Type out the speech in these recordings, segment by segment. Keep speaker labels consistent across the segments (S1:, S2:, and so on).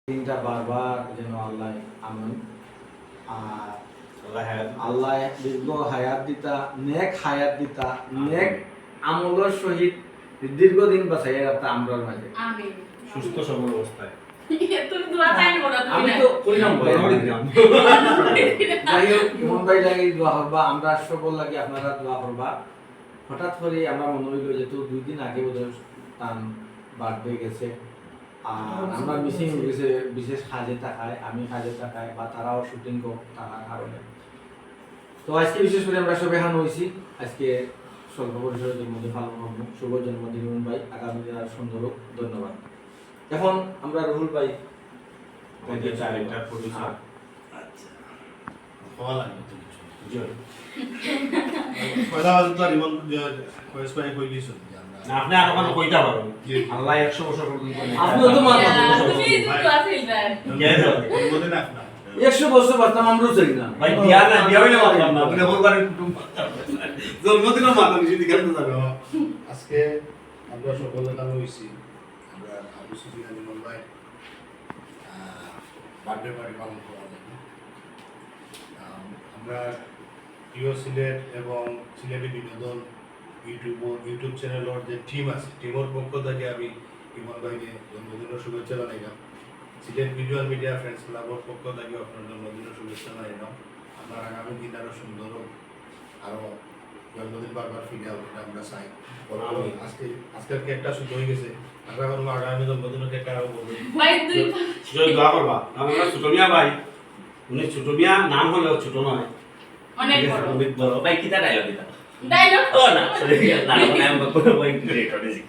S1: দিনটা বারবার যেন আল্লাহ আমিন আর আল্লাহ দীর্ঘ হায়াত দিতা নেক হায়াত দিতা নেক আমলের সহিত দীর্ঘদিন বাঁচাইয়া রাখতা আমরার মাঝে
S2: আমিন
S3: সুস্থ সবল অবস্থায়
S2: তুমি দোয়া চাই না
S3: আমি তো কইলাম ভাই
S1: যাই হোক ইমন ভাই লাগে দোয়া করবা আমরা সকল লাগে আপনারা দোয়া করবা হঠাৎ করে আমরা মনে হইল যেহেতু 2 দিন আগে বোধহয় তার বার্থডে গেছে আর আমরা মিসিং হয়ে গেছে বিশেষ কাজে থাকায় আমি কাজে থাকায় বা তারাও শুটিং থাকার কারণে তো আজকে বিশেষ করে আমরা সবাই এখানে হয়েছি আজকে স্বল্প পরিসরের জন্মদিন পালন করবো শুভ জন্মদিন ইমন ভাই আগামী দিন আর সুন্দর হোক ধন্যবাদ এখন আমরা রুহুল ভাই
S3: আমাদের ডাইরেক্টর প্রোডিউসার
S4: আচ্ছা
S3: হওয়া লাগবে তো কিছু জয়
S4: পয়লা বাজে তো রিমন কয়েস পাই কই দিছো
S3: না আপনি আর ওখানে কইতা পারো আল্লাহ 100 বছর পর্যন্ত
S1: আপনিও তো মানবা
S2: তুমি দোয়া চাইবা
S4: মনে না না
S1: 100 বছর বাঁচতাম আমরাও চাই না
S3: ভাই বিয়া না বিয়া হইলে মানলাম না আপনি হলবারের কুটুম জন্মদিনও মানলাম যদি কেন যাবে
S4: আজকে আমরা সকলে এখানে হইছি আমরা আবু সুফিয়ান ইমন ভাই বার্থডে পার্টি পালন করা লাগে আমরা প্রিয় সিলেট এবং সিলেটি বিনোদন ইউটিউব চ্যানেলের যে টিম আছে টিমের পক্ষ থেকে আমি ইমন ভাইকে জন্মদিনের শুভেচ্ছা জানাইলাম সিলেট ভিজুয়াল মিডিয়া ফ্রেন্ডস ক্লাবের পক্ষ থেকে আপনার জন্মদিনের শুভেচ্ছা জানাইলাম আপনার আগামী দিন আরও সুন্দর হোক আরও জন্মদিন বারবার ফিরে হোক এটা আমরা চাই আজকের কেকটা শুরু হয়ে গেছে আমরা এখন আগামী জন্মদিনের কেকটা আরও বলবো
S2: ভাই দুই
S3: জয় দোয়া করবা আমরা ছোট মিয়া ভাই উনি ছোট মিয়া নাম হলেও ছোট নয়
S2: অনেক বড়
S3: অনেক বড়
S5: ভাই কিতা ডায়লগ দিতা
S2: ডায়লগ
S5: ও না সরি না আমি বলবো ভাই ডিরেক্টর দিছি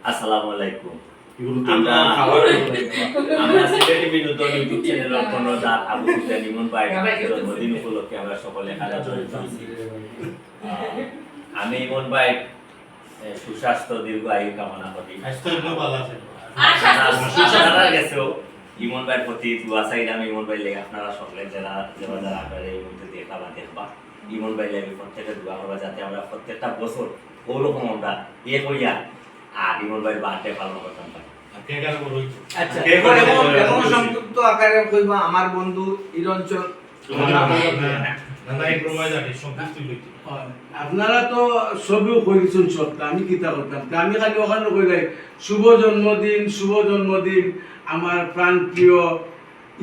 S5: আসসালামু আলাইকুম আমরা আমরা সিলেটি বিনোদন ইউটিউব চ্যানেলের কর্ণধার আবু সুফিয়ান ইমন ভাই জন্মদিন উপলক্ষে আমরা সকলে খাওয়া জড়িত আছি আমি ইমন ভাই সুস্বাস্থ্য দীর্ঘ আয়ু কামনা করি
S4: স্বাস্থ্য ভালো আছে
S5: আপনারা গেছেও ইমন ভাইয়ের প্রতি দোয়া চাইলাম ইমন ভাই লেগে আপনারা সকলে যারা যারা আপনারা এই মুহূর্তে দেখাবা দেখবা ইমন ভাই লেগে প্রত্যেকটা দোয়া করবা যাতে আমরা প্রত্যেকটা বছর ওরকম আমরা ইয়ে করিয়া আর ইমন ভাইয়ের বার্থডে পালন করতাম পারি
S4: কেক আর বড় হইতো
S1: আচ্ছা
S3: কে করে
S1: এখন সংযুক্ত আকারে কইবা আমার বন্ধু ইরঞ্চন
S4: না এই প্রমাণ জানি সন্তুষ্ট হইতো
S6: আপনারা তো সবই করেছেন সবটা আমি কিতা করতাম তা আমি খালি ওখানে কইলাই শুভ জন্মদিন আমার প্রাণ প্রিয়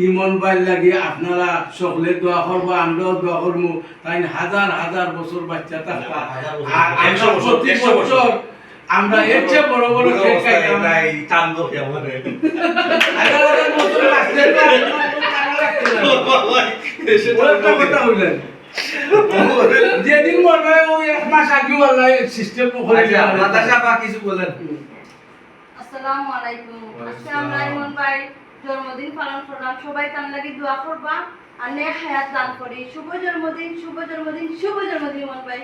S6: ইমন ভাই লাগে আপনারা সকলে দোয়া করবা আমরাও দোয়া করবো তাই হাজার হাজার বছর বাচ্চা থাকবা আর আমরা প্রতি বছর আমরা এর চেয়ে বড় বড় কেক খাইতাম
S3: চান্দ আমাদের
S6: হাজার হাজার বছর বাচ্চা কথা হইলেন যেদিন মরবে ওই এক মাস আগে আল্লাহ সিস্টেম করে
S1: নাতাশা আপা কিছু বলেন
S7: আসসালামু আলাইকুম আজকে আমরা ইমন ভাই জন্মদিন পালন করলাম সবাই তার লাগি দোয়া করবা আর নেক হায়াত দান করি শুভ জন্মদিন ইমন ভাই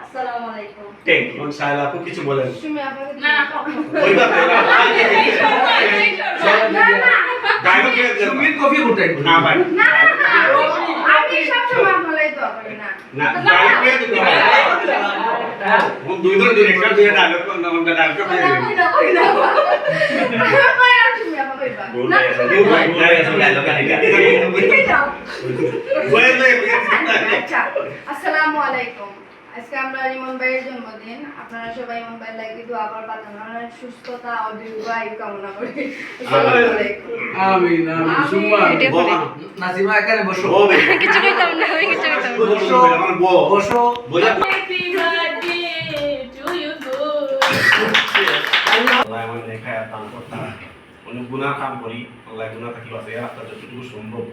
S7: আসসালামু আলাইকুম
S5: থ্যাংক ইউ
S3: কোন সাইলা আপু কিছু বলেন
S7: তুমি আপনাকে
S2: না না
S3: কইবা
S7: না
S3: ডায়লগ
S1: সুমিত কফি উঠাই
S3: না ভাই
S7: না আমি সব সময় ভালোই দোয়া করি না
S3: না ডায়লগ हम দুইজন ডিরেক্টর দিয়ে ডায়লগ করলাম আমরা ডায়লগ করে
S7: কই না তুমি আমাকে কইবা
S5: বল
S7: না
S5: ডায়লগ আইডিয়া
S7: আচ্ছা আসসালামু আলাইকুম আজকে আমরা ইমন ভাইয়ের জন্মদিন আপনারা সবাই ইমন ভাইয়ের লাগি দোয়া করবা তার সুস্থতা ও দীর্ঘ আয়ু কামনা করি আসসালামু আলাইকুম
S6: আমিন আমিন সুমা
S1: নাসিমা এখানে বসো
S8: কিছু কইতাম না আমি কিছু কইতাম না।
S1: বসো বসো
S3: বলে
S2: হ্যাপি বার্থডে টু ইউ গো
S3: আল্লাহ আমাদের দেখায় দান করতে অনেক গুনাহ কাম করি আল্লাহ গুনাহ থেকে বাঁচাই রাখতে যতটুকু সম্ভব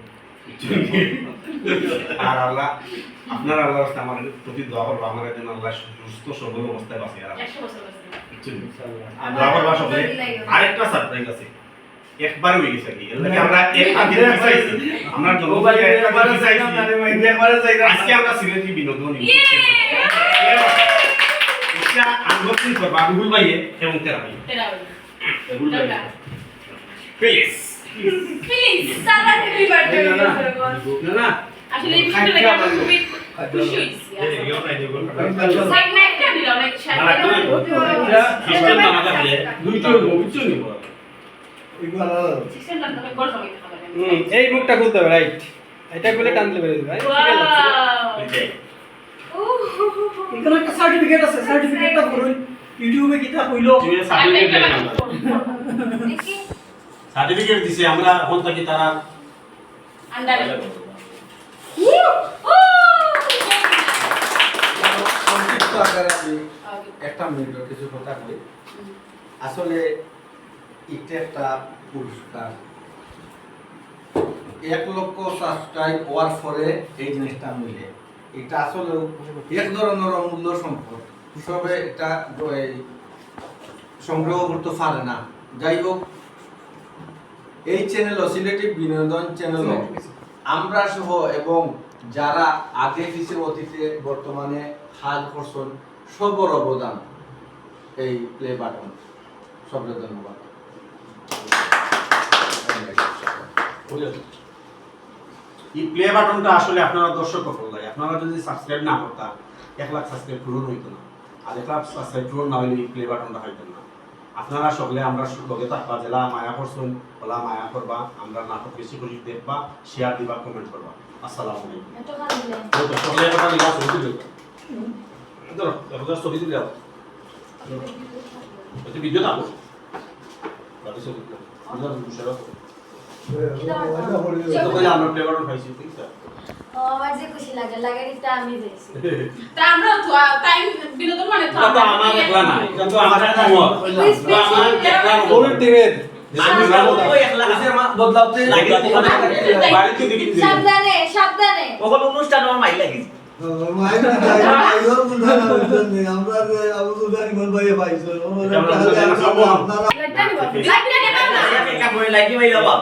S3: আর আল্লাহ আপনার আল্লাহর কাছে আমার প্রতি দোয়া করবো আমাদের জন্য আল্লাহ সুস্থ সবল অবস্থায় বাঁচিয়ে রাখবে
S2: 100 বছর বাঁচবে
S3: দোয়া করবা সবাই আরেকটা সারপ্রাইজ আছে একবার হয়ে গেছে কি এর লাগে আমরা একটা দিন চাইছি আমরা জনগণ একবার চাইছি আজকে আমরা সিলেটি বিনোদন এটা আনবক্সিং করবা রুহুল ভাইয়ে এবং তেরা ভাই
S2: তেরা
S3: রুহুল ভাই প্লিজ
S2: প্লিজ সারা হ্যাপি বার্থডে
S6: না না
S2: আসলে এই বিষয়টা লাগে আমার খুবই খুশি হইছি সাইড না একটা দিলাম লাইক সাইড
S3: সিস্টেম আমাদের
S6: দুইটা বুঝছো নি
S2: সিস্টেম না তুমি গড় জমাইতে হবে
S9: এই মুখটা খুলতে হবে রাইট এটা খুলে টানতে পারে ভাই
S2: ওয়াও
S9: এখানে একটা সার্টিফিকেট আছে সার্টিফিকেটটা পড়ুন ইউটিউবে কিতা কইলো
S3: সার্টিফিকেট দিছে আমরা এখন থাকি তারা
S2: আন্ডারে
S1: সংক্ষিপ্ত আকারে আমি একটা মিনিটের কিছু কথা কই আসলে এটা একটা পুরস্কার 1 লক্ষ সাবস্ক্রাইব হওয়ার পরে এই জিনিসটা মিলে এটা আসলে এক ধরনের অমূল্য সম্পদ সবে এটা এই সংগ্রহ করতে পারে না যাই হোক এই চ্যানেল সিলেটি বিনোদন চ্যানেল আমরা সহ এবং যারা আগে পিছিয়ে অতীতে বর্তমানে হাল করছেন সবর অবদান এই প্লে বাটন সবরে ধন্যবাদ
S3: এই প্লে বাটনটা আসলে আপনারা দর্শক করলাই আপনারা যদি সাবস্ক্রাইব না করতাম 1 লাখ সাবস্ক্রাইব পূরণ হইতো না আর 1 লাখ সাবস্ক্রাইব পূরণ না হইলে এই প্লে বাটনটা হইতো না আপনারা সকলে আমরা লগে থাকবা জেলা মায়া করছেন ওলা মায়া করবা আমরা নাটক বেশি করে দেখবা শেয়ার দিবা কমেন্ট করবা আসসালামু আলাইকুম তো সকলে কথা লিখা ছবি দিও ধরো আপনারা ছবি দিলে যাও তো ভিডিও দাও বাকি ছবি দাও আমরা বুঝাবো তো কইলে আমরা প্লে বাটন পাইছি ঠিক আছে
S7: আমার যে খুশি লাগে লাগারিটা আমি দিয়েছি
S2: তা আমরা টাইম বিনোদন মানে তো
S3: তো আমার একলা না কিন্তু আমার একটা মত তো আমার একলা
S9: পুরো টিমের
S1: বদলাতে
S3: বাড়িতে দেখি
S7: সাবধানে সাবধানে
S5: ওখানে অনুষ্ঠান আমার মাইল লাগিছে লাইকি মাইল বাবা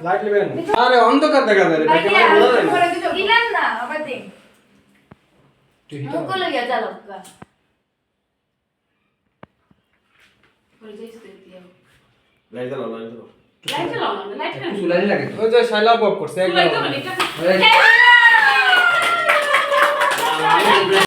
S9: লাইট নেবেন আরে অন্ধকার দেখা যায় রে ভাই বোঝা যায় না
S7: ইলাম না আবার দেখ মুখ লাগিয়া চালো
S3: লাইট দাও লাইট দাও
S2: লাইট জ্বালাও না লাইট কেন
S1: চুলাই লাগে
S9: ওই যে শাইলা পপ করছে
S2: লাইট
S9: একদম
S2: তো